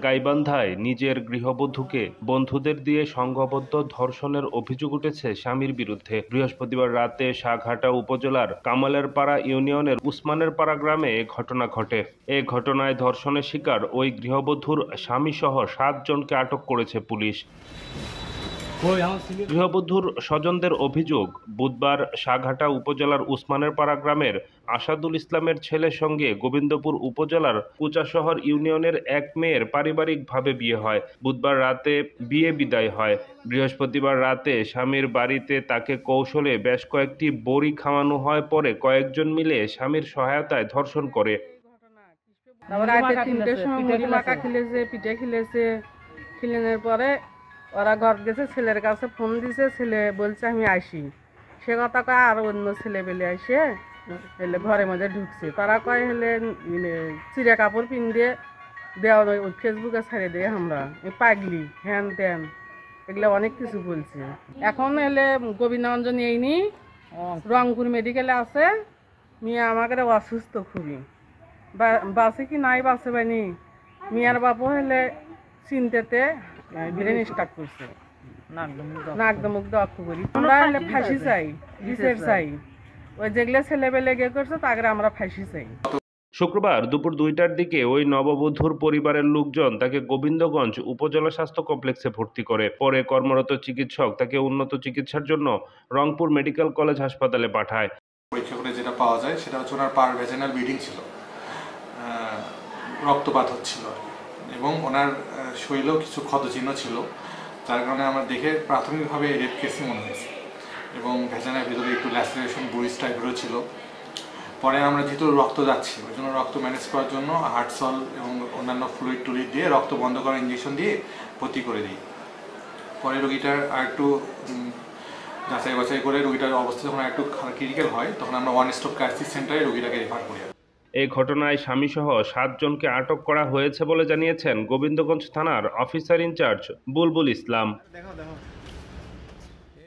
গাইবান্ধায় নিজের গৃহবধূকে বন্ধুদের দিয়ে সংঘবদ্ধ ধর্ষণের অভিযোগ উঠেছে স্বামীর বিরুদ্ধে। বৃহস্পতিবার রাতে শাহঘাটা উপজেলার কামালের পাড়া ইউনিয়নের উসমানের পাড়া গ্রামে এ ঘটনা ঘটে। এ ঘটনায় ধর্ষণের শিকার ওই গৃহবধূর স্বামীসহ ৭ জনকে আটক করেছে পুলিশ। গৃহবধূর স্বজনদের অভিযোগ, বুধবার শাহঘাটা উপজেলার উসমানের পাড়া গ্রামের আসাদুল ইসলামের ছেলের সঙ্গে গোবিন্দপুর উপজেলার কুচাশহর ইউনিয়নের এক মেয়ের পারিবারিকভাবে বিয়ে হয়। বুধবার রাতে বিয়ে বিদায় হয়। বৃহস্পতিবার রাতে স্বামীর বাড়িতে তাকে কৌশলে বেশ কয়েকটি বড়ি খাওয়ানো হয়, পরে কয়েকজন মিলে স্বামীর সহায়তায় ধর্ষণ করে। রাতে ৩টার সময় মুড়ি মাখা খিলেছে, পিঠে খিলেছে। খিলানোর পরে ওরা ঘর গেছে, ছেলের কাছে ফোন দিছে, ছেলে বলছে আমি আসি। সে কথা কয় আর অন্য ছেলে পেলে আসে হেলে ঘরের মধ্যে ঢুকছে। তারা কয় হেলে চিরা কাপড় পিন্দিয়ে দেওয়া ফেসবুকে ছাড়িয়ে দেয় আমরা পাগলি হ্যান ত্যান এগুলো অনেক কিছু বলছে। এখন এলে গোবিন্দগঞ্জ নিয়েইনি, রংপুর মেডিকেলে আছে। মেয়ে আমাকে অসুস্থ খুবই, বাসে কি নাই বাসে বানি। মিয়ার বাপু হলে চিনতেতে ব্রেন স্টার্ট করছে, নাকদমুখ দেওয়া করি। আমরা হলে ফাঁসি চাই, বিচার চাই। ওই যেগুলো ছেলেবেলে গে করছে তাকে আমরা ফাঁসি চাই। শুক্রবার দুপুর ২টার দিকে ওই নববধূর পরিবারের লোকজন তাকে গোবিন্দগঞ্জ উপজেলা স্বাস্থ্য কমপ্লেক্সে ভর্তি করে। পরে কর্মরত চিকিৎসক তাকে উন্নত চিকিৎসার জন্য রংপুর মেডিকেল কলেজ হাসপাতালে পাঠায়। পরীক্ষা করে যেটা পাওয়া যায় সেটা হচ্ছে ওনার পার ভেজাইনাল ব্লিডিং ছিল, রক্তপাত হচ্ছিল এবং ওনার শরীরেও কিছু ক্ষতচিহ্ন ছিল, যার কারণে আমরা দেখে প্রাথমিকভাবে রেপ কেসই মনে হয়েছে এবং ভেজাইনার ভিতরে একটু ল্যাসিরেশন বুরিজ টাইপেরও ছিল। পরে আমরা যেহেতু রক্ত যাচ্ছি ওই জন্য রক্ত ম্যানেজ করার জন্য হার্টসল এবং অন্যান্য ফ্লুইড টুলিড দিয়ে রক্ত বন্ধ করার ইঞ্জেকশন দিয়ে ভর্তি করে দিই। পরে রোগীটার আর একটু যাচাই বাছাই করে রোগীটার অবস্থা যখন একটু ক্রিটিক্যাল হয় তখন আমরা ওয়ান স্টপ ক্রাইসিস সেন্টারে রোগীটাকে রেফার করি। এই ঘটনায় স্বামীসহ ৭ জনকে আটক করা হয়েছে বলে জানিয়েছেন গোবিন্দগঞ্জ থানার অফিসার ইনচার্জ বুলবুল ইসলাম।